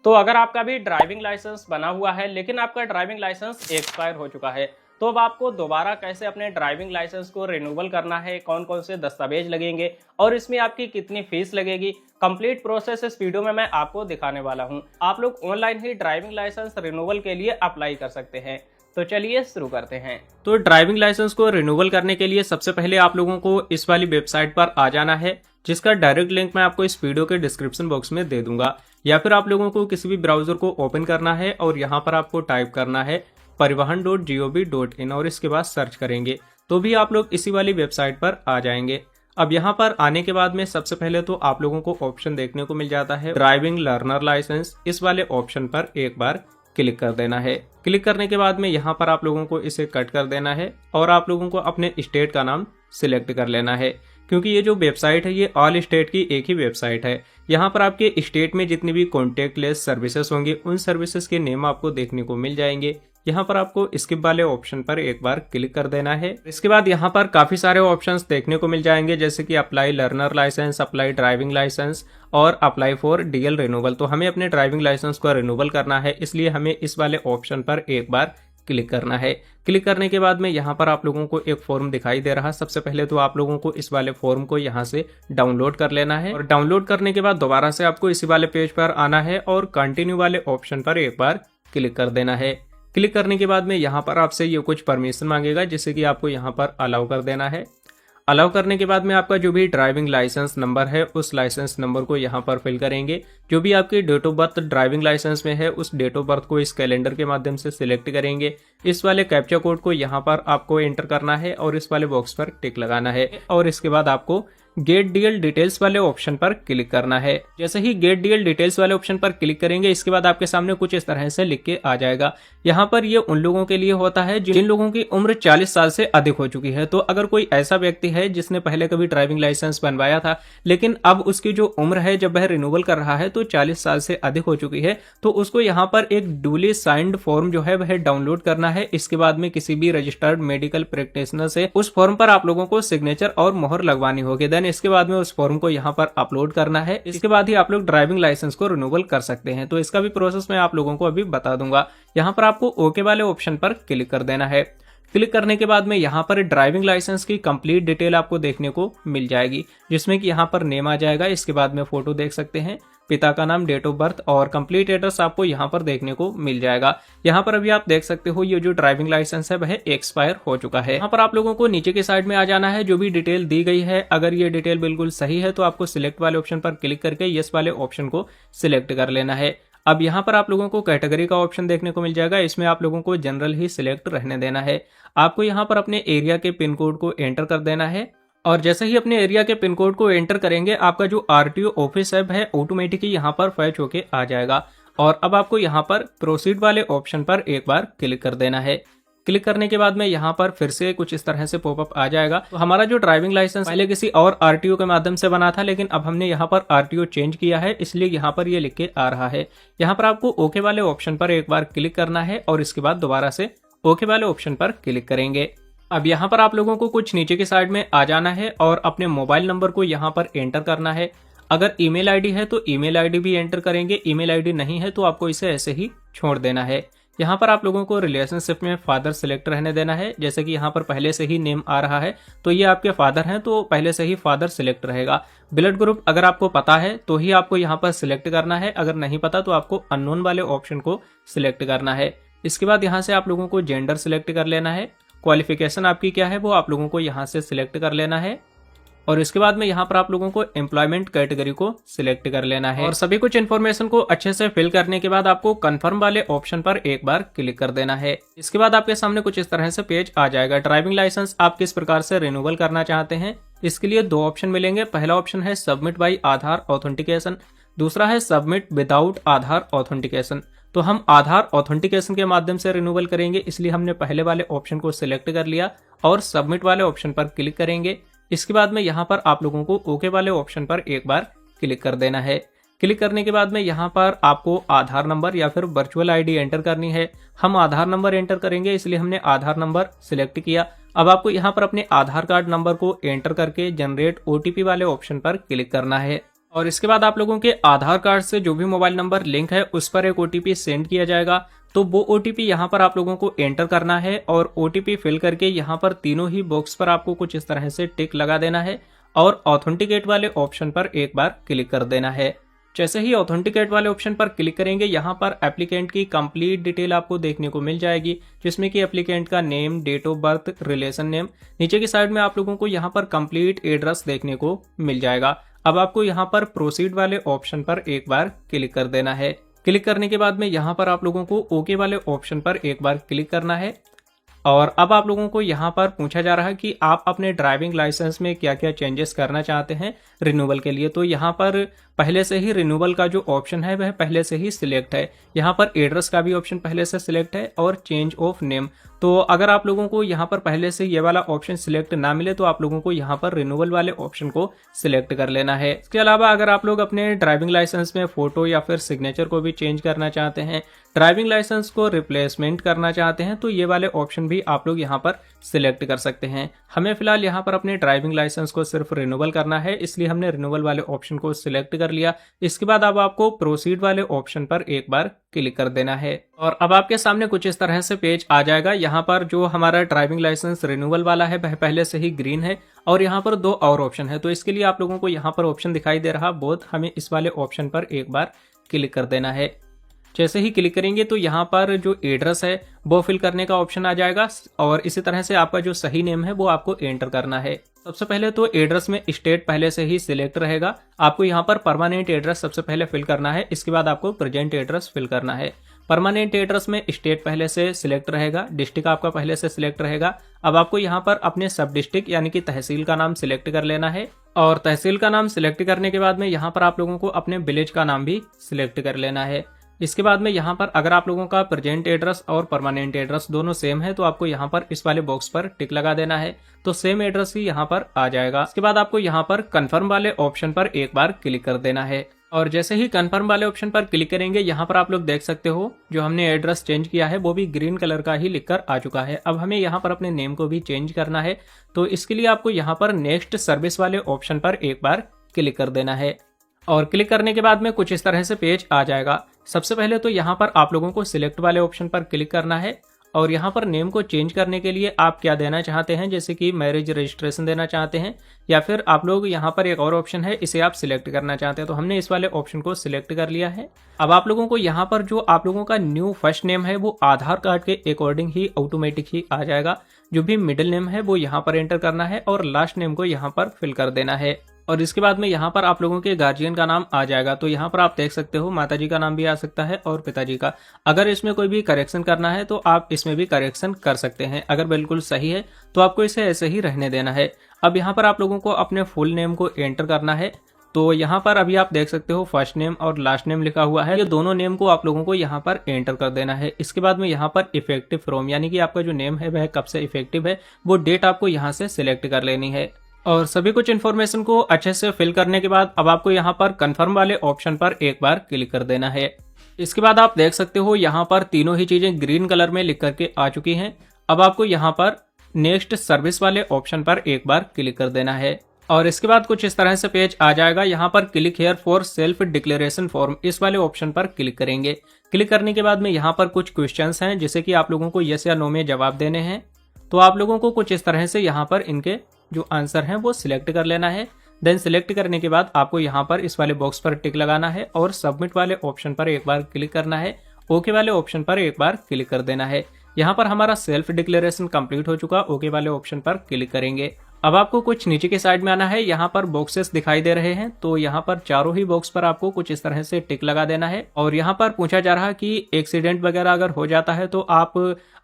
तो अगर आपका भी ड्राइविंग लाइसेंस बना हुआ है लेकिन आपका ड्राइविंग लाइसेंस एक्सपायर हो चुका है, तो अब आपको दोबारा कैसे अपने ड्राइविंग लाइसेंस को रिन्यूअल करना है, कौन कौन से दस्तावेज लगेंगे और इसमें आपकी कितनी फीस लगेगी, कंप्लीट प्रोसेस इस वीडियो में मैं आपको दिखाने वाला हूं। आप लोग ऑनलाइन ही ड्राइविंग लाइसेंस रिन्यूअल के लिए अप्लाई कर सकते हैं। तो चलिए शुरू करते हैं। तो ड्राइविंग लाइसेंस को रिन्यूअल करने के लिए सबसे पहले आप लोगों को इस वाली वेबसाइट पर आ जाना है, जिसका डायरेक्ट लिंक मैं आपको इस वीडियो के डिस्क्रिप्शन बॉक्स में दे दूंगा, या फिर आप लोगों को किसी भी ब्राउजर को ओपन करना है और यहाँ पर आपको टाइप करना है परिवहन.gov.in और इसके बाद सर्च करेंगे तो भी आप लोग इसी वाली वेबसाइट पर आ जाएंगे। अब यहाँ पर आने के बाद में सबसे पहले तो आप लोगों को ऑप्शन देखने को मिल जाता है ड्राइविंग लर्नर लाइसेंस। इस वाले ऑप्शन पर एक बार क्लिक कर देना है। क्लिक करने के बाद में यहाँ पर आप लोगों को इसे कट कर देना है और आप लोगों को अपने स्टेट का नाम सिलेक्ट कर लेना है, क्योंकि ये जो वेबसाइट है ये ऑल स्टेट की एक ही वेबसाइट है। यहाँ पर आपके स्टेट में जितनी भी कॉन्टेक्ट लेस सर्विसेज होंगी उन सर्विसेज के नेम आपको देखने को मिल जाएंगे। यहाँ पर आपको स्किप वाले ऑप्शन पर एक बार क्लिक कर देना है। इसके बाद यहाँ पर काफी सारे ऑप्शंस देखने को मिल जाएंगे, जैसे कि apply learner licence, apply driving licence और अप्लाई फॉर डीएल रिन्यूअल। तो हमें अपने ड्राइविंग लाइसेंस को रिन्यूअल करना है, इसलिए हमें इस वाले ऑप्शन पर एक बार क्लिक करना है। क्लिक करने के बाद में यहाँ पर आप लोगों को एक फॉर्म दिखाई दे रहा है। सबसे पहले तो आप लोगों को इस वाले फॉर्म को यहाँ से डाउनलोड कर लेना है और डाउनलोड करने के बाद दोबारा से आपको इसी वाले पेज पर आना है और कंटिन्यू वाले ऑप्शन पर एक बार क्लिक कर देना है। क्लिक करने के बाद में यहाँ पर आपसे ये कुछ परमिशन मांगेगा, जिससे कि आपको यहाँ पर अलाउ कर देना है। अलाउ करने के बाद में आपका जो भी ड्राइविंग लाइसेंस नंबर है उस लाइसेंस नंबर को यहाँ पर फिल करेंगे। जो भी आपकी date of birth driving licence में है उस डेट ऑफ बर्थ को इस कैलेंडर के माध्यम से सिलेक्ट करेंगे। इस वाले कैप्चा कोड को यहाँ पर आपको एंटर करना है और इस वाले बॉक्स पर टिक लगाना है और इसके बाद आपको गेट डीएल डिटेल्स वाले ऑप्शन पर क्लिक करना है। जैसे ही गेट डीएल डिटेल्स वाले ऑप्शन पर क्लिक करेंगे, इसके बाद आपके सामने कुछ इस तरह से लिख के आ जाएगा। यहाँ पर ये उन लोगों के लिए होता है जिन लोगों की उम्र 40 साल से अधिक हो चुकी है। तो अगर कोई ऐसा व्यक्ति है जिसने पहले कभी ड्राइविंग लाइसेंस बनवाया था लेकिन अब उसकी जो उम्र है जब वह रिन्यूअल कर रहा है तो 40 साल से अधिक हो चुकी है, तो उसको यहाँ पर एक ड्यूली साइंड फॉर्म जो है वह डाउनलोड करना है। इसके बाद में किसी भी रजिस्टर्ड मेडिकल प्रैक्टिशनर से उस फॉर्म पर आप लोगों को सिग्नेचर और मोहर लगवानी होगी। देन इसके बाद में उस फॉर्म को यहाँ पर अपलोड करना है। इसके बाद ही आप लोग ड्राइविंग लाइसेंस को रिन्यूअल कर सकते हैं। तो इसका भी प्रोसेस मैं आप लोगों को अभी बता दूंगा। यहाँ पर आपको ओके वाले ऑप्शन पर क्लिक कर देना है। क्लिक करने के बाद में यहाँ पर ड्राइविंग लाइसेंस की कंप्लीट डिटेल आपको देखने को मिल जाएगी, जिसमें कि यहाँ पर नेम आ जाएगा। इसके बाद में फोटो देख सकते हैं, पिता का नाम, डेट ऑफ बर्थ और कंप्लीट एड्रेस आपको यहाँ पर देखने को मिल जाएगा। यहाँ पर अभी आप देख सकते हो ये जो ड्राइविंग लाइसेंस है वह एक्सपायर हो चुका है। यहाँ पर आप लोगों को नीचे के साइड में आ जाना है। जो भी डिटेल दी गई है, अगर ये डिटेल बिल्कुल सही है तो आपको सिलेक्ट वाले ऑप्शन पर क्लिक करके यस वाले ऑप्शन को सिलेक्ट कर लेना है। अब यहाँ पर आप लोगों को कैटेगरी का ऑप्शन देखने को मिल जाएगा। इसमें आप लोगों को जनरल ही सिलेक्ट रहने देना है। आपको यहाँ पर अपने एरिया के पिन कोड को एंटर कर देना है और जैसे ही अपने एरिया के पिन कोड को एंटर करेंगे, आपका जो आरटीओ ऑफिस है वह ऑटोमेटिकली यहाँ पर फैच होके आ जाएगा। और अब आपको यहाँ पर प्रोसीड वाले ऑप्शन पर एक बार क्लिक कर देना है। क्लिक करने के बाद में यहाँ पर फिर से कुछ इस तरह से पॉपअप आ जाएगा। तो हमारा जो ड्राइविंग लाइसेंस पहले किसी और आरटीओ के माध्यम से बना था, लेकिन अब हमने यहाँ पर आरटीओ चेंज किया है, इसलिए यहाँ पर ये लिख के आ रहा है। यहाँ पर आपको ओके वाले ऑप्शन पर एक बार क्लिक करना है और इसके बाद दोबारा से ओके वाले ऑप्शन पर क्लिक करेंगे। अब यहाँ पर आप लोगों को कुछ नीचे की साइड में आ जाना है और अपने मोबाइल नंबर को यहाँ पर एंटर करना है। अगर ईमेल आईडी है तो ईमेल आईडी भी एंटर करेंगे, ईमेल आईडी नहीं है तो आपको इसे ऐसे ही छोड़ देना है। यहाँ पर आप लोगों को रिलेशनशिप में फादर सिलेक्ट रहने देना है। जैसे कि यहाँ पर पहले से ही नेम आ रहा है तो ये आपके फादर हैं, तो पहले से ही फादर सिलेक्ट रहेगा। ब्लड ग्रुप अगर आपको पता है तो ही आपको यहाँ पर सिलेक्ट करना है, अगर नहीं पता तो आपको अननोन वाले ऑप्शन को सिलेक्ट करना है। इसके बाद यहाँ से आप लोगों को जेंडर सिलेक्ट कर लेना है। क्वालिफिकेशन आपकी क्या है वो आप लोगों को यहाँ से सिलेक्ट कर लेना है और इसके बाद में यहाँ पर आप लोगों को एम्प्लॉयमेंट कैटेगरी को सिलेक्ट कर लेना है। और सभी कुछ इन्फॉर्मेशन को अच्छे से फिल करने के बाद आपको कंफर्म वाले ऑप्शन पर एक बार क्लिक कर देना है। इसके बाद आपके सामने कुछ इस तरह से पेज आ जाएगा। ड्राइविंग लाइसेंस आप किस प्रकार से रिन्यूअल करना चाहते हैं, इसके लिए दो ऑप्शन मिलेंगे। पहला ऑप्शन है सबमिट बाई आधार ऑथेंटिकेशन, दूसरा है सबमिट विदाउट आधार ऑथेंटिकेशन। तो हम आधार ऑथेंटिकेशन के माध्यम से रिन्यूअल करेंगे, इसलिए हमने पहले वाले ऑप्शन को सिलेक्ट कर लिया और सबमिट वाले ऑप्शन पर क्लिक करेंगे। इसके बाद में यहाँ पर आप लोगों को ओके वाले ऑप्शन पर एक बार क्लिक कर देना है। क्लिक करने के बाद में यहाँ पर आपको आधार नंबर या फिर वर्चुअल आईडी एंटर करनी है। हम आधार नंबर एंटर करेंगे, इसलिए हमने आधार नंबर सिलेक्ट किया। अब आपको यहाँ पर अपने आधार कार्ड नंबर को एंटर करके जनरेट ओटीपी वाले ऑप्शन पर क्लिक करना है। और इसके बाद आप लोगों के आधार कार्ड से जो भी मोबाइल नंबर लिंक है उस पर एक ओटीपी सेंड किया जाएगा। तो वो ओटीपी यहाँ पर आप लोगों को एंटर करना है और ओटीपी फिल करके यहाँ पर तीनों ही बॉक्स पर आपको कुछ इस तरह से टिक लगा देना है और ऑथेंटिकेट वाले ऑप्शन पर एक बार क्लिक कर देना है। जैसे ही ऑथेंटिकेट वाले ऑप्शन पर क्लिक करेंगे यहाँ पर एप्लीकेंट की कंप्लीट डिटेल आपको देखने को मिल जाएगी, जिसमें कि एप्लीकेंट का name, date of birth, relation name. नीचे की साइड में आप लोगों को यहाँ पर कंप्लीट एड्रेस देखने को मिल जाएगा। अब आपको यहाँ पर प्रोसीड वाले ऑप्शन पर एक बार क्लिक कर देना है। क्लिक करने के बाद में यहाँ पर आप लोगों को ओके वाले ऑप्शन पर एक बार क्लिक करना है। और अब आप लोगों को यहाँ पर पूछा जा रहा है कि आप अपने ड्राइविंग लाइसेंस में क्या क्या चेंजेस करना चाहते हैं रिन्यूअल के लिए। तो यहाँ पर पहले से ही रिन्यूअल का जो ऑप्शन है वह पहले से ही सिलेक्ट है। यहाँ पर एड्रेस का भी ऑप्शन पहले से सिलेक्ट है और चेंज ऑफ नेम। तो अगर आप लोगों को यहाँ पर पहले से ये वाला ऑप्शन सिलेक्ट ना मिले तो आप लोगों को यहाँ पर रिन्यूअल वाले ऑप्शन को सिलेक्ट कर लेना है। इसके अलावा अगर आप लोग अपने ड्राइविंग लाइसेंस में फोटो या फिर सिग्नेचर को भी चेंज करना चाहते हैं, ड्राइविंग लाइसेंस को रिप्लेसमेंट करना चाहते हैं, तो ये वाले ऑप्शन भी आप लोग यहाँ पर सिलेक्ट कर सकते हैं। हमें फिलहाल यहाँ पर अपने ड्राइविंग लाइसेंस को सिर्फ रिन्यूअल करना है, इसलिए हमने रिन्यूअल वाले ऑप्शन को सिलेक्ट कर लिया। इसके बाद अब आपको प्रोसीड वाले ऑप्शन पर एक बार क्लिक कर देना है और अब आपके सामने कुछ इस तरह से पेज आ जाएगा। यहाँ पर जो हमारा ड्राइविंग लाइसेंस रिन्यूअल वाला है वह पहले से ही ग्रीन है और यहाँ पर दो और ऑप्शन है। तो इसके लिए आप लोगों को यहाँ पर ऑप्शन दिखाई दे रहा बोथ, हमें इस वाले ऑप्शन पर एक बार क्लिक कर देना है। जैसे ही क्लिक करेंगे तो यहाँ पर जो एड्रेस है वो फिल करने का ऑप्शन आ जाएगा और इसी तरह से आपका जो सही नेम है वो आपको एंटर करना है। सबसे पहले तो एड्रेस में स्टेट पहले से ही सिलेक्ट रहेगा। आपको यहाँ पर परमानेंट एड्रेस सबसे पहले फिल करना है, इसके बाद आपको प्रेजेंट एड्रेस फिल करना है। परमानेंट एड्रेस में स्टेट पहले से सिलेक्ट रहेगा, डिस्ट्रिक्ट आपका पहले से सिलेक्ट रहेगा। अब आपको यहाँ पर अपने सब डिस्ट्रिक्ट यानी कि तहसील का नाम सिलेक्ट कर लेना है और तहसील का नाम सिलेक्ट करने के बाद में यहाँ पर आप लोगों को अपने विलेज का नाम भी सिलेक्ट कर लेना है। इसके बाद में यहाँ पर अगर आप लोगों का प्रेजेंट एड्रेस और परमानेंट एड्रेस दोनों सेम है तो आपको यहाँ पर इस वाले बॉक्स पर टिक लगा देना है, तो सेम एड्रेस ही यहाँ पर आ जाएगा। इसके बाद आपको यहाँ पर कंफर्म वाले ऑप्शन पर एक बार क्लिक कर देना है और जैसे ही कंफर्म वाले ऑप्शन पर क्लिक करेंगे यहाँ पर आप लोग देख सकते हो जो हमने एड्रेस चेंज किया है वो भी ग्रीन कलर का ही लिखकर आ चुका है। अब हमें यहाँ पर अपने नेम को भी चेंज करना है, तो इसके लिए आपको यहाँ पर नेक्स्ट सर्विस वाले ऑप्शन पर एक बार क्लिक कर देना है और क्लिक करने के बाद में कुछ इस तरह से पेज आ जाएगा। सबसे पहले तो यहाँ पर आप लोगों को सिलेक्ट वाले ऑप्शन पर क्लिक करना है और यहाँ पर नेम को चेंज करने के लिए आप क्या देना चाहते हैं, जैसे कि मैरिज रजिस्ट्रेशन देना चाहते हैं या फिर आप लोग यहाँ पर एक और ऑप्शन है इसे आप सिलेक्ट करना चाहते हैं। तो हमने इस वाले ऑप्शन को सिलेक्ट कर लिया है। अब आप लोगों को यहाँ पर जो आप लोगों का न्यू फर्स्ट नेम है वो आधार कार्ड के अकॉर्डिंग ही ऑटोमेटिक ही आ जाएगा। जो भी मिडिल नेम है वो यहाँ पर एंटर करना है और लास्ट नेम को यहाँ पर फिल कर देना है और इसके बाद में यहाँ पर आप लोगों के गार्जियन का नाम आ जाएगा। तो यहाँ पर आप देख सकते हो माताजी का नाम भी आ सकता है और पिताजी का। अगर इसमें कोई भी करेक्शन करना है तो आप इसमें भी करेक्शन कर सकते हैं। अगर बिल्कुल सही है तो आपको इसे ऐसे ही रहने देना है। अब यहाँ पर आप लोगों को अपने फुल नेम को एंटर करना है। तो यहाँ पर अभी आप देख सकते हो फर्स्ट नेम और लास्ट नेम लिखा हुआ है, ये दोनों नेम को आप लोगों को यहाँ पर एंटर कर देना है। इसके बाद में यहाँ पर इफेक्टिव फ्रॉम यानी कि आपका जो नेम है वह कब से इफेक्टिव है वो डेट आपको यहाँ से सिलेक्ट कर लेनी है। और सभी कुछ इन्फॉर्मेशन को अच्छे से फिल करने के बाद अब आपको यहाँ पर कंफर्म वाले ऑप्शन पर एक बार क्लिक कर देना है। इसके बाद आप देख सकते हो यहाँ पर तीनों ही चीजें ग्रीन कलर में लिख करके आ चुकी हैं। अब आपको यहाँ पर नेक्स्ट सर्विस वाले ऑप्शन पर एक बार क्लिक कर देना है और इसके बाद कुछ इस तरह से पेज आ जाएगा। यहाँ पर click here for self declaration form इस वाले ऑप्शन पर क्लिक करेंगे। क्लिक करने के बाद में यहाँ पर कुछ क्वेश्चंस हैं जिसे कि आप लोगों को यस या नो में जवाब देने हैं। तो आप लोगों को कुछ इस तरह से यहाँ पर इनके जो आंसर है वो सिलेक्ट कर लेना है। देन सिलेक्ट करने के बाद आपको यहाँ पर इस वाले बॉक्स पर टिक लगाना है और सबमिट वाले ऑप्शन पर एक बार क्लिक करना है। ओके वाले ऑप्शन पर एक बार क्लिक कर देना है। यहाँ पर हमारा सेल्फ डिक्लेरेशन कंप्लीट हो चुका। ओके वाले ऑप्शन पर क्लिक करेंगे। अब आपको कुछ नीचे के साइड में आना है। यहाँ पर बॉक्सेस दिखाई दे रहे हैं, तो यहाँ पर चारों ही बॉक्स पर आपको कुछ इस तरह से टिक लगा देना है। और यहाँ पर पूछा जा रहा है कि एक्सीडेंट वगैरह अगर हो जाता है तो आप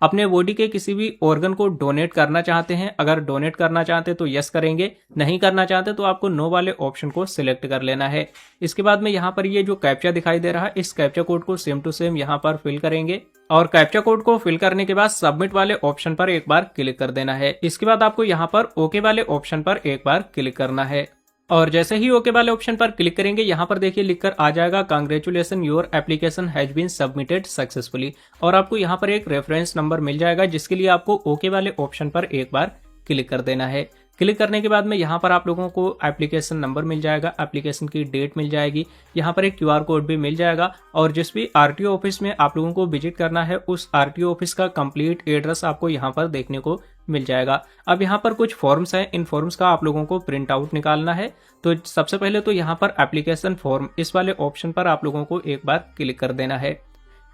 अपने बॉडी के किसी भी ऑर्गन को डोनेट करना चाहते हैं। अगर डोनेट करना चाहते तो यस करेंगे, नहीं करना चाहते तो आपको नो वाले ऑप्शन को सिलेक्ट कर लेना है। इसके बाद में यहाँ पर ये जो कैप्चा दिखाई दे रहा है इस कैप्चा कोड को सेम टू सेम यहाँ पर फिल करेंगे और कैप्चा कोड को फिल करने के बाद सबमिट वाले ऑप्शन पर एक बार क्लिक कर देना है। इसके बाद आपको यहाँ पर ओके वाले ऑप्शन पर एक बार क्लिक करना है और जैसे ही ओके वाले ऑप्शन पर क्लिक करेंगे यहाँ पर देखिए लिखकर आ जाएगा congratulation your application has been submitted successfully और आपको यहाँ पर एक रेफरेंस नंबर मिल जाएगा जिसके लिए आपको ओके वाले ऑप्शन पर एक बार क्लिक कर देना है। क्लिक करने के बाद में यहाँ पर आप लोगों को एप्लीकेशन नंबर मिल जाएगा, एप्लीकेशन की डेट मिल जाएगी, यहाँ पर एक QR कोड भी मिल जाएगा और जिस भी RTO ऑफिस में आप लोगों को विजिट करना है उस RTO ऑफिस का कंप्लीट एड्रेस आपको यहाँ पर देखने को मिल जाएगा। अब यहाँ पर कुछ फॉर्म्स हैं, इन फॉर्म्स का आप लोगों को प्रिंट आउट निकालना है। तो सबसे पहले तो यहाँ पर एप्लीकेशन फॉर्म इस वाले ऑप्शन पर आप लोगों को एक बार क्लिक कर देना है।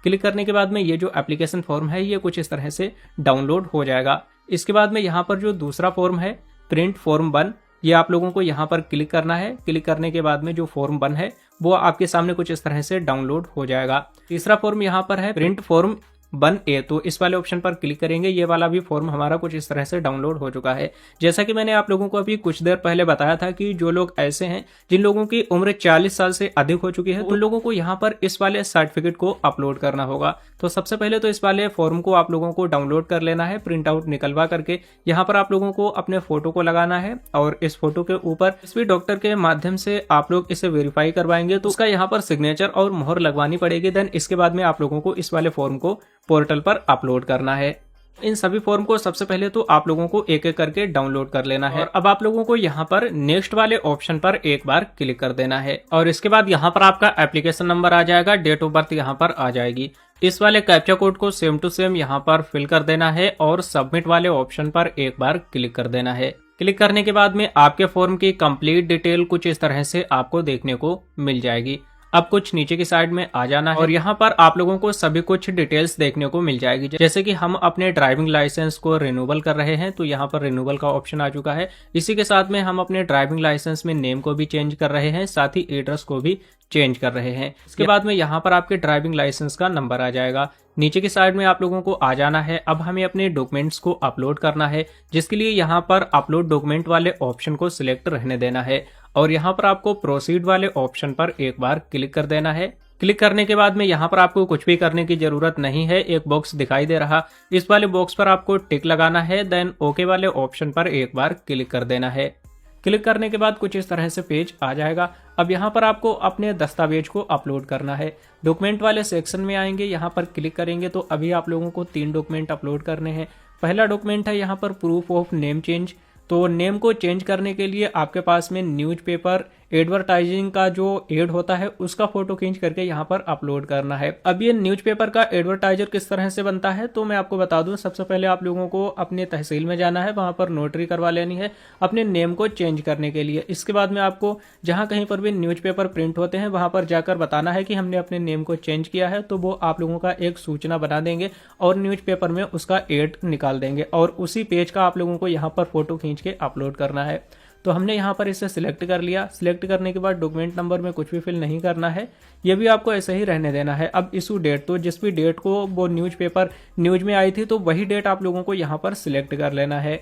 क्लिक करने के बाद में ये जो एप्लीकेशन फॉर्म है ये कुछ इस तरह से डाउनलोड हो जाएगा। इसके बाद में यहाँ पर जो दूसरा फॉर्म है प्रिंट फॉर्म 1, ये आप लोगों को यहाँ पर क्लिक करना है। क्लिक करने के बाद में जो फॉर्म 1 है वो आपके सामने कुछ इस तरह से डाउनलोड हो जाएगा। तीसरा फॉर्म यहाँ पर है प्रिंट फॉर्म 1A, तो इस वाले ऑप्शन पर क्लिक करेंगे। ये वाला भी फॉर्म हमारा कुछ इस तरह से डाउनलोड हो चुका है। जैसा कि मैंने आप लोगों को अभी कुछ देर पहले बताया था कि जो लोग ऐसे हैं जिन लोगों की उम्र 40 साल से अधिक हो चुकी है उन लोगों को यहाँ पर इस वाले सर्टिफिकेट को अपलोड करना होगा। तो सबसे पहले तो इस वाले फॉर्म को आप लोगों को डाउनलोड कर लेना है, प्रिंट आउट निकलवा करके। यहाँ पर आप लोगों को अपने फोटो को लगाना है और इस फोटो के ऊपर किसी डॉक्टर के माध्यम से आप लोग इसे वेरीफाई करवाएंगे तो उसका यहाँ पर सिग्नेचर और मोहर लगवानी पड़ेगी। देन इसके बाद में आप लोगों को इस वाले फॉर्म को पोर्टल पर अपलोड करना है। इन सभी फॉर्म को सबसे पहले तो आप लोगों को एक एक करके डाउनलोड कर लेना है। और अब आप लोगों को यहाँ पर नेक्स्ट वाले ऑप्शन पर एक बार क्लिक कर देना है और इसके बाद यहाँ पर आपका एप्लीकेशन नंबर आ जाएगा, डेट ऑफ बर्थ यहाँ पर आ जाएगी। इस वाले कैप्चा कोड को सेम टू सेम यहाँ पर फिल कर देना है और सबमिट वाले ऑप्शन पर एक बार क्लिक कर देना है। क्लिक करने के बाद में आपके फॉर्म की कंप्लीट डिटेल कुछ इस तरह से आपको देखने को मिल जाएगी। अब कुछ नीचे की साइड में आ जाना है और यहाँ पर आप लोगों को सभी कुछ डिटेल्स देखने को मिल जाएगी। जैसे कि हम अपने ड्राइविंग लाइसेंस को रिन्यूअल कर रहे हैं तो यहाँ पर रिन्यूअल का ऑप्शन आ चुका है। इसी के साथ में हम अपने ड्राइविंग लाइसेंस में नेम को भी चेंज कर रहे हैं, साथ ही एड्रेस को भी चेंज कर रहे हैं। इसके बाद में यहाँ पर आपके ड्राइविंग लाइसेंस का नंबर आ जाएगा। नीचे की साइड में आप लोगों को आ जाना है। अब हमें अपने डॉक्यूमेंट्स को अपलोड करना है, जिसके लिए यहाँ पर अपलोड डॉक्यूमेंट वाले ऑप्शन को सिलेक्ट रहने देना है और यहाँ पर आपको प्रोसीड वाले ऑप्शन पर एक बार क्लिक कर देना है। क्लिक करने के बाद में यहाँ पर आपको कुछ भी करने की जरूरत नहीं है, एक बॉक्स दिखाई दे रहा, इस वाले बॉक्स पर आपको टिक लगाना है। देन ओके वाले ऑप्शन पर एक बार क्लिक कर देना है। क्लिक करने के बाद कुछ इस तरह से पेज आ जाएगा। अब यहाँ पर आपको अपने दस्तावेज को अपलोड करना है। डॉक्यूमेंट वाले सेक्शन में आएंगे, यहाँ पर क्लिक करेंगे तो अभी आप लोगों को 3 डॉक्यूमेंट अपलोड करने हैं। पहला डॉक्यूमेंट है यहाँ पर प्रूफ ऑफ नेम चेंज। तो नेम को चेंज करने के लिए आपके पास में न्यूज़पेपर एडवर्टाइजिंग का जो एड होता है उसका फोटो खींच करके यहाँ पर अपलोड करना है। अब ये न्यूज़पेपर का एडवर्टाइजर किस तरह से बनता है तो मैं आपको बता दूं। सबसे पहले आप लोगों को अपने तहसील में जाना है, वहां पर नोटरी करवा लेनी है अपने नेम को चेंज करने के लिए। इसके बाद में आपको जहां कहीं पर भी न्यूज़पेपर प्रिंट होते हैं वहां पर जाकर बताना है कि हमने अपने नेम को चेंज किया है, तो वो आप लोगों का एक सूचना बना देंगे और न्यूज़पेपर में उसका एड निकाल देंगे और उसी पेज का आप लोगों को यहाँ पर फोटो खींच के अपलोड करना है। तो हमने यहाँ पर इसे सिलेक्ट कर लिया। सिलेक्ट करने के बाद डॉक्यूमेंट नंबर में कुछ भी फिल नहीं करना है, ये भी आपको ऐसे ही रहने देना है। अब इशू डेट, तो जिस भी डेट को वो न्यूज़पेपर न्यूज में आई थी तो वही डेट आप लोगों को यहाँ पर सिलेक्ट कर लेना है।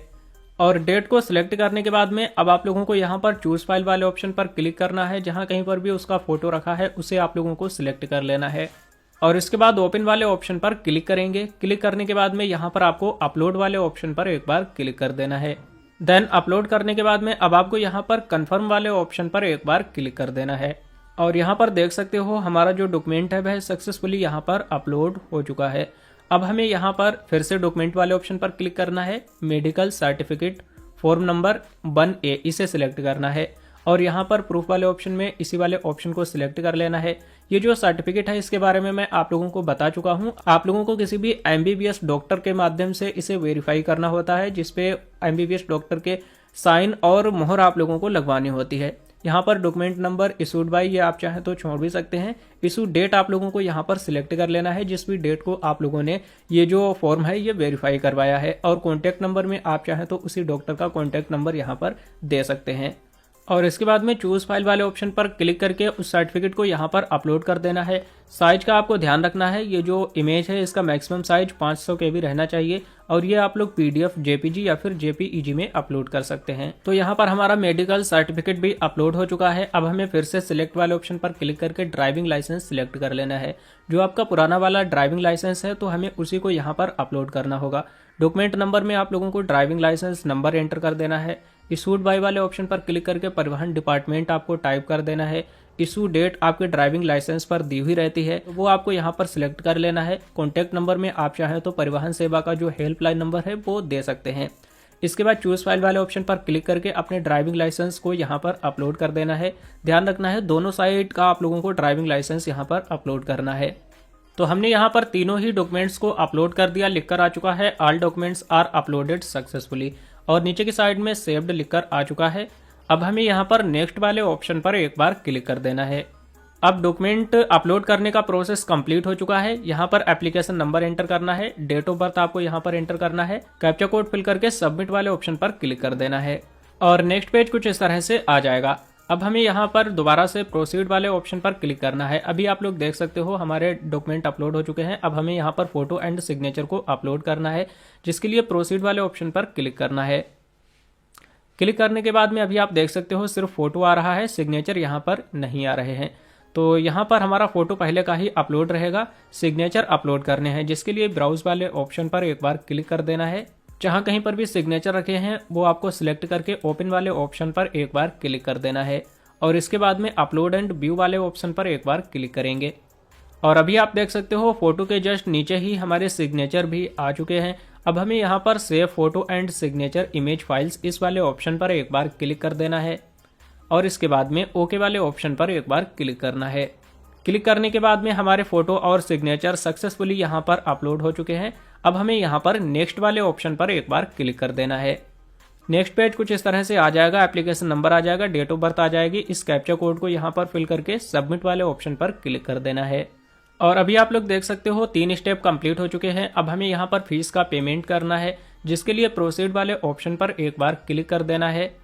और डेट को सिलेक्ट करने के बाद में अब आप लोगों को यहाँ पर चूज फाइल वाले ऑप्शन पर क्लिक करना है। जहाँ कहीं पर भी उसका फोटो रखा है उसे आप लोगों को सिलेक्ट कर लेना है और इसके बाद ओपन वाले ऑप्शन पर क्लिक करेंगे। क्लिक करने के बाद में यहाँ पर आपको अपलोड वाले ऑप्शन पर एक बार क्लिक कर देना है। देन अपलोड करने के बाद में अब आपको यहाँ पर कंफर्म वाले ऑप्शन पर एक बार क्लिक कर देना है और यहाँ पर देख सकते हो हमारा जो डॉक्यूमेंट है वह सक्सेसफुली यहाँ पर अपलोड हो चुका है। अब हमें यहाँ पर फिर से डॉक्यूमेंट वाले ऑप्शन पर क्लिक करना है। Medical certificate form number 1A इसे सिलेक्ट करना है और यहाँ पर प्रूफ वाले ऑप्शन में इसी वाले ऑप्शन को सिलेक्ट कर लेना है। ये जो सर्टिफिकेट है इसके बारे में मैं आप लोगों को बता चुका हूँ। आप लोगों को किसी भी MBBS डॉक्टर के माध्यम से इसे वेरीफाई करना होता है, जिसपे MBBS डॉक्टर के साइन और मोहर आप लोगों को लगवानी होती है। यहाँ पर डॉक्यूमेंट नंबर इशूड बाय ये आप चाहें तो छोड़ भी सकते हैं। इशू डेट आप लोगों को यहाँ पर सिलेक्ट कर लेना है, जिस भी डेट को आप लोगों ने ये जो फॉर्म है ये वेरीफाई करवाया है। और कॉन्टैक्ट नंबर में आप चाहें तो उसी डॉक्टर का कॉन्टैक्ट नंबर यहाँ पर दे सकते हैं। और इसके बाद में चूज फाइल वाले ऑप्शन पर क्लिक करके उस सर्टिफिकेट को यहाँ पर अपलोड कर देना है। साइज का आपको ध्यान रखना है, ये जो इमेज है इसका मैक्सिमम साइज 500 KB रहना चाहिए और ये आप लोग PDF JPG या फिर JPEG में अपलोड कर सकते हैं। तो यहाँ पर हमारा मेडिकल सर्टिफिकेट भी अपलोड हो चुका है। अब हमें फिर से सिलेक्ट वाले ऑप्शन पर क्लिक करके ड्राइविंग लाइसेंस सिलेक्ट कर लेना है। जो आपका पुराना वाला ड्राइविंग लाइसेंस है तो हमें उसी को यहाँ पर अपलोड करना होगा। डॉक्यूमेंट नंबर में आप लोगों को ड्राइविंग लाइसेंस नंबर एंटर कर देना है। इशूड बाय वाले ऑप्शन पर क्लिक करके परिवहन डिपार्टमेंट आपको टाइप कर देना है। इशू डेट आपके ड्राइविंग लाइसेंस पर दी हुई रहती है, तो वो आपको यहाँ पर सिलेक्ट कर लेना है। कॉन्टैक्ट नंबर में आप चाहें तो परिवहन सेवा का जो हेल्पलाइन नंबर है वो दे सकते हैं। इसके बाद चूज फाइल वाले ऑप्शन पर क्लिक करके अपने ड्राइविंग लाइसेंस को यहाँ पर अपलोड कर देना है। ध्यान रखना है दोनों साइड का आप लोगों को ड्राइविंग लाइसेंस यहाँ पर अपलोड करना है। तो हमने यहाँ पर तीनों ही डॉक्यूमेंट्स को अपलोड कर दिया, लिखकर आ चुका है all documents are uploaded successfully, और नीचे की साइड में सेव्ड लिखकर आ चुका है। अब हमें यहाँ पर नेक्स्ट वाले ऑप्शन पर एक बार क्लिक कर देना है। अब डॉक्यूमेंट अपलोड करने का प्रोसेस कंप्लीट हो चुका है। यहाँ पर एप्लीकेशन नंबर एंटर करना है, डेट ऑफ बर्थ आपको यहाँ पर एंटर करना है, कैप्चा कोड फिल करके सबमिट वाले ऑप्शन पर क्लिक कर देना है और नेक्स्ट पेज कुछ इस तरह से आ जाएगा। अब हमें यहाँ पर दोबारा से प्रोसीड वाले ऑप्शन पर क्लिक करना है। अभी आप लोग देख सकते हो हमारे डॉक्यूमेंट अपलोड हो चुके हैं। अब हमें यहाँ पर फोटो एंड सिग्नेचर को अपलोड करना है, जिसके लिए प्रोसीड वाले ऑप्शन पर क्लिक करना है। क्लिक करने के बाद में अभी आप देख सकते हो सिर्फ फोटो आ रहा है, सिग्नेचर यहाँ पर नहीं आ रहे हैं। तो यहाँ पर हमारा फोटो पहले का ही अपलोड रहेगा, सिग्नेचर अपलोड करने हैं, जिसके लिए ब्राउज वाले ऑप्शन पर एक बार क्लिक कर देना है। जहां कहीं पर भी सिग्नेचर रखे हैं वो आपको सिलेक्ट करके ओपन वाले ऑप्शन पर एक बार क्लिक कर देना है और इसके बाद में अपलोड एंड व्यू वाले ऑप्शन पर एक बार क्लिक करेंगे। और अभी आप देख सकते हो फोटो के जस्ट नीचे ही हमारे सिग्नेचर भी आ चुके हैं। अब हमें यहाँ पर save photo and signature image files इस वाले ऑप्शन पर एक बार क्लिक कर देना है और इसके बाद में ओके वाले ऑप्शन पर एक बार क्लिक करना है। क्लिक करने के बाद में हमारे फोटो और सिग्नेचर सक्सेसफुली यहाँ पर अपलोड हो चुके हैं। अब हमें यहाँ पर नेक्स्ट वाले ऑप्शन पर एक बार क्लिक कर देना है। नेक्स्ट पेज कुछ इस तरह से आ जाएगा, एप्लीकेशन नंबर आ जाएगा, डेट ऑफ बर्थ आ जाएगी। इस कैप्चा कोड को यहाँ पर फिल करके सबमिट वाले ऑप्शन पर क्लिक कर देना है और अभी आप लोग देख सकते हो 3 स्टेप कंप्लीट हो चुके हैं। अब हमें यहाँ पर फीस का पेमेंट करना है, जिसके लिए प्रोसीड वाले ऑप्शन पर एक बार क्लिक कर देना है।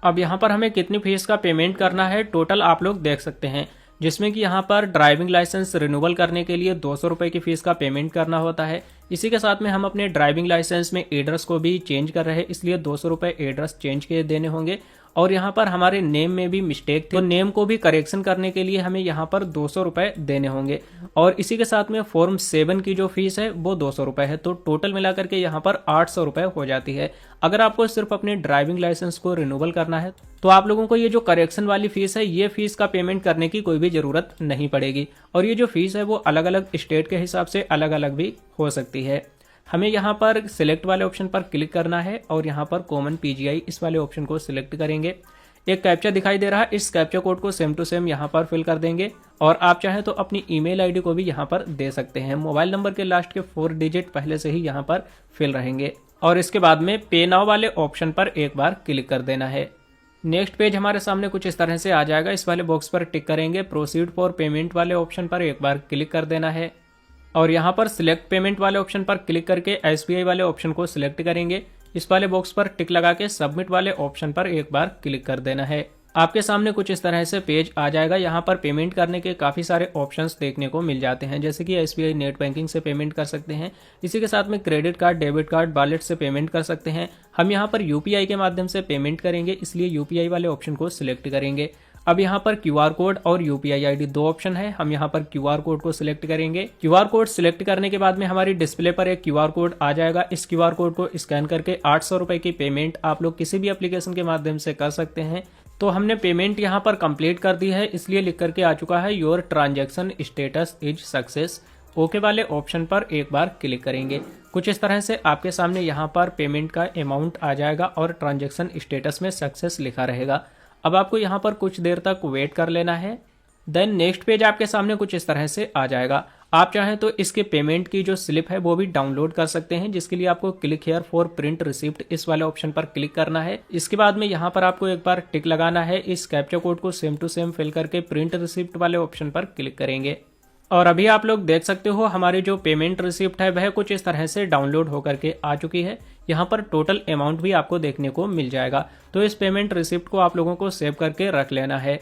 अब यहाँ पर हमें कितनी फीस का पेमेंट करना है टोटल आप लोग देख सकते हैं, जिसमें कि यहाँ पर ड्राइविंग लाइसेंस रिन्यूअल करने के लिए 200 रुपये की फीस का पेमेंट करना होता है। इसी के साथ में हम अपने ड्राइविंग लाइसेंस में एड्रेस को भी चेंज कर रहे हैं, इसलिए 200 रुपये एड्रेस चेंज के देने होंगे। और यहाँ पर हमारे नेम में भी मिस्टेक थी, तो नेम को भी करेक्शन करने के लिए हमें यहाँ पर 200 रुपये देने होंगे। और इसी के साथ में फॉर्म 7 की जो फीस है वो 200 रुपये है, तो टोटल मिलाकर के यहाँ पर 800 रुपये हो जाती है। अगर आपको सिर्फ अपने ड्राइविंग लाइसेंस को रिन्यूअल करना है तो आप लोगों को ये जो करेक्शन वाली फीस है ये फीस का पेमेंट करने की कोई भी जरूरत नहीं पड़ेगी। और ये जो फीस है वो अलग अलग स्टेट के हिसाब से अलग अलग भी हो सकती है। हमें यहाँ पर सिलेक्ट वाले ऑप्शन पर क्लिक करना है और यहाँ पर कॉमन पीजीआई इस वाले ऑप्शन को सिलेक्ट करेंगे। एक कैप्चा दिखाई दे रहा है, इस कैप्चा कोड को सेम टू सेम यहाँ पर फिल कर देंगे और आप चाहें तो अपनी ईमेल आईडी को भी यहाँ पर दे सकते हैं। मोबाइल नंबर के लास्ट के 4 डिजिट पहले से ही यहाँ पर फिल रहेंगे और इसके बाद में पे नाउ वाले ऑप्शन पर एक बार क्लिक कर देना है। नेक्स्ट पेज हमारे सामने कुछ इस तरह से आ जाएगा। इस वाले बॉक्स पर टिक करेंगे, प्रोसीड फॉर पेमेंट वाले ऑप्शन पर एक बार क्लिक कर देना है और यहाँ पर सिलेक्ट पेमेंट वाले ऑप्शन पर क्लिक करके एसबीआई वाले ऑप्शन को सिलेक्ट करेंगे। इस वाले बॉक्स पर टिक लगा के सबमिट वाले ऑप्शन पर एक बार क्लिक कर देना है। आपके सामने कुछ इस तरह से पेज आ जाएगा। यहाँ पर पेमेंट करने के काफ़ी सारे ऑप्शंस देखने को मिल जाते हैं, जैसे कि एसबीआई नेट बैंकिंग से पेमेंट कर सकते हैं। इसी के साथ में credit card, debit card, wallet से पेमेंट कर सकते हैं। हम यहाँ पर यूपीआई के माध्यम से पेमेंट करेंगे, इसलिए यूपीआई वाले ऑप्शन को सिलेक्ट करेंगे। अब यहाँ पर क्यूआर कोड और यूपीआई आईडी 2 ऑप्शन है। हम यहाँ पर क्यूआर कोड को सिलेक्ट करेंगे। क्यूआर कोड सिलेक्ट करने के बाद में हमारी डिस्प्ले पर एक क्यूआर कोड आ जाएगा। इस क्यूआर कोड को स्कैन करके 800 रुपए की पेमेंट आप लोग किसी भी एप्लीकेशन के माध्यम से कर सकते हैं। तो हमने पेमेंट यहाँ पर कंप्लीट कर दी है, इसलिए लिख करके आ चुका है your transaction status is success. Okay वाले ऑप्शन पर एक बार क्लिक करेंगे। कुछ इस तरह से आपके सामने यहाँ पर पेमेंट का अमाउंट आ जाएगा और ट्रांजैक्शन स्टेटस में सक्सेस लिखा रहेगा। अब आपको यहाँ पर कुछ देर तक वेट कर लेना है। देन नेक्स्ट पेज आपके सामने कुछ इस तरह से आ जाएगा। आप चाहें तो इसके पेमेंट की जो स्लिप है वो भी डाउनलोड कर सकते हैं, जिसके लिए आपको click here for print receipt इस वाले ऑप्शन पर क्लिक करना है। इसके बाद में यहाँ पर आपको एक बार टिक लगाना है। इस कैप्चा कोड को सेम टू सेम फिल करके प्रिंट रिसिप्ट वाले ऑप्शन पर क्लिक करेंगे और अभी आप लोग देख सकते हो हमारी जो पेमेंट रिसिप्ट है वह कुछ इस तरह से डाउनलोड होकर के आ चुकी है। यहाँ पर टोटल अमाउंट भी आपको देखने को मिल जाएगा। तो इस पेमेंट रिसिप्ट को आप लोगों को सेव करके रख लेना है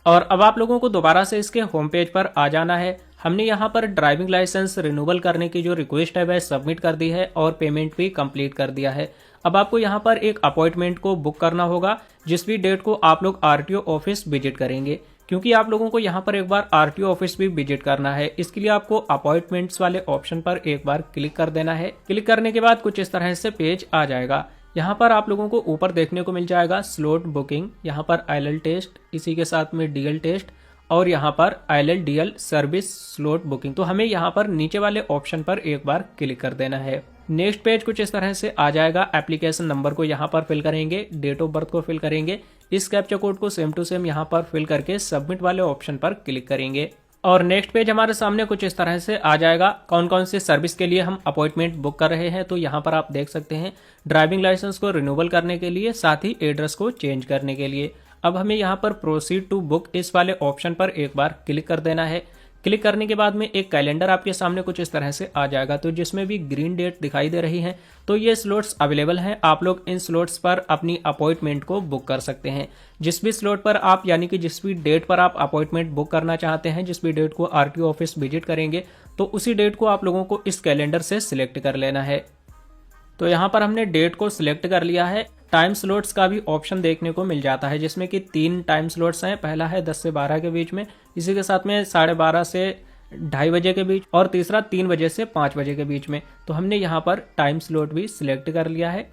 और अब आप लोगों को दोबारा से इसके होम पेज पर आ जाना है। हमने यहाँ पर ड्राइविंग लाइसेंस रिन्यूअल करने की जो रिक्वेस्ट है वह सबमिट कर दी है और पेमेंट भी कंप्लीट कर दिया है। अब आपको यहाँ पर एक अपॉइंटमेंट को बुक करना होगा, जिस भी डेट को आप लोग आरटीओ ऑफिस विजिट करेंगे, क्योंकि आप लोगों को यहाँ पर एक बार आरटीओ ऑफिस भी विजिट करना है। इसके लिए आपको अपॉइंटमेंट्स वाले ऑप्शन पर एक बार क्लिक कर देना है। क्लिक करने के बाद कुछ इस तरह से पेज आ जाएगा। यहाँ पर आप लोगों को ऊपर देखने को मिल जाएगा स्लॉट बुकिंग, यहाँ पर IELTS टेस्ट, इसी के साथ में DL टेस्ट और यहाँ पर IELTS DL service slot booking. तो हमें यहाँ पर नीचे वाले ऑप्शन पर एक बार क्लिक कर देना है। नेक्स्ट पेज कुछ इस तरह से आ जाएगा। एप्लीकेशन नंबर को यहाँ पर फिल करेंगे, डेट ऑफ बर्थ को फिल करेंगे, इस कैप्चा कोड को सेम टू सेम यहाँ पर फिल करके सबमिट वाले ऑप्शन पर क्लिक करेंगे और नेक्स्ट पेज हमारे सामने कुछ इस तरह से आ जाएगा। कौन कौन सी सर्विस के लिए हम अपॉइंटमेंट बुक कर रहे हैं, तो यहाँ पर आप देख सकते हैं ड्राइविंग लाइसेंस को रिन्यूअल करने के लिए, साथ ही एड्रेस को चेंज करने के लिए। अब हमें यहाँ पर प्रोसीड टू बुक इस वाले ऑप्शन पर एक बार क्लिक कर देना है। क्लिक करने के बाद में एक कैलेंडर आपके सामने कुछ इस तरह से आ जाएगा, तो जिसमें भी ग्रीन डेट दिखाई दे रही है तो ये स्लॉट्स अवेलेबल हैं। आप लोग इन स्लॉट्स पर अपनी अपॉइंटमेंट को बुक कर सकते हैं। जिस भी स्लॉट पर आप यानी कि जिस भी डेट पर आप अपॉइंटमेंट बुक करना चाहते हैं, जिस भी डेट को आरटीओ ऑफिस विजिट करेंगे, तो उसी डेट को आप लोगों को इस कैलेंडर से सिलेक्ट कर लेना है। तो यहाँ पर हमने डेट को सिलेक्ट कर लिया है। टाइम स्लॉट्स का भी ऑप्शन देखने को मिल जाता है, जिसमें कि 3 टाइम स्लॉट्स हैं। पहला है 10 से 12 के बीच में, इसी के साथ में 12:30 से 2:30 बजे के बीच, और तीसरा 3 बजे से 5 बजे के बीच में। तो हमने यहाँ पर टाइम स्लॉट भी सिलेक्ट कर लिया है।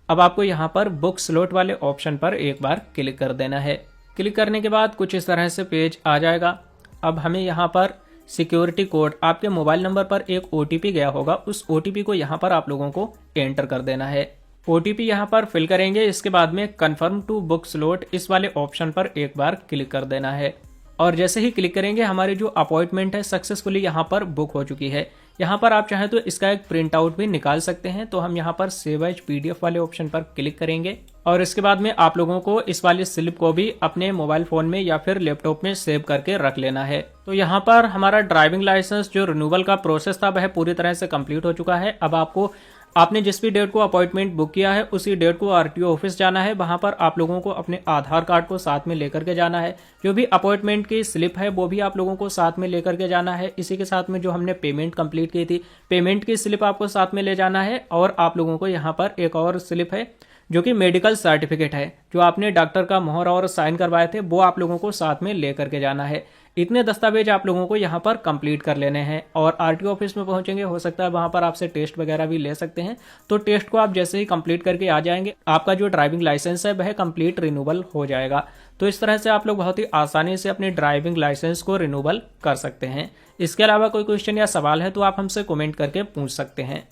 अब आपको यहाँ पर बुक स्लॉट वाले ऑप्शन पर एक बार क्लिक कर देना है। क्लिक करने के बाद कुछ इस तरह से पेज आ जाएगा। अब हमें यहाँ पर सिक्योरिटी कोड, आपके मोबाइल नंबर पर एक OTP गया होगा, उस OTP को यहाँ पर आप लोगों को एंटर कर देना है। OTP यहाँ पर फिल करेंगे, इसके बाद में कन्फर्म टू बुक स्लॉट इस वाले ऑप्शन पर एक बार क्लिक कर देना है और जैसे ही क्लिक करेंगे हमारी जो अपॉइंटमेंट है सक्सेसफुली यहाँ पर बुक हो चुकी है। यहाँ पर आप चाहें तो इसका एक प्रिंट आउट भी निकाल सकते हैं। तो हम यहाँ पर सेव एज PDF वाले ऑप्शन पर क्लिक करेंगे और इसके बाद में आप लोगों को इस वाली स्लिप को भी अपने मोबाइल फोन में या फिर लैपटॉप में सेव करके रख लेना है। तो यहाँ पर हमारा ड्राइविंग लाइसेंस जो रिन्यूअल का प्रोसेस था वह पूरी तरह से कंप्लीट हो चुका है। अब आपने जिस भी डेट को अपॉइंटमेंट बुक किया है उसी डेट को आरटीओ ऑफिस जाना है। वहां पर आप लोगों को अपने आधार कार्ड को साथ में लेकर के जाना है। जो भी अपॉइंटमेंट की स्लिप है वो भी आप लोगों को साथ में लेकर के जाना है। इसी के साथ में जो हमने पेमेंट कंप्लीट की थी, पेमेंट की स्लिप आपको साथ में ले जाना है। और आप लोगों को यहाँ पर एक और स्लिप है जो कि मेडिकल सर्टिफिकेट है, जो आपने डॉक्टर का मोहर और साइन करवाए थे, वो आप लोगों को साथ में लेकर के जाना है। इतने दस्तावेज आप लोगों को यहाँ पर कंप्लीट कर लेने हैं और आरटीओ ऑफिस में पहुंचेंगे, हो सकता है वहां पर आपसे टेस्ट वगैरह भी ले सकते हैं। तो टेस्ट को आप जैसे ही कंप्लीट करके आ जाएंगे, आपका जो ड्राइविंग लाइसेंस है वह कंप्लीट रिन्यूअल हो जाएगा। तो इस तरह से आप लोग बहुत ही आसानी से अपने ड्राइविंग लाइसेंस को रिन्यूअल कर सकते हैं। इसके अलावा कोई क्वेश्चन या सवाल है तो आप हमसे कमेंट करके पूछ सकते हैं।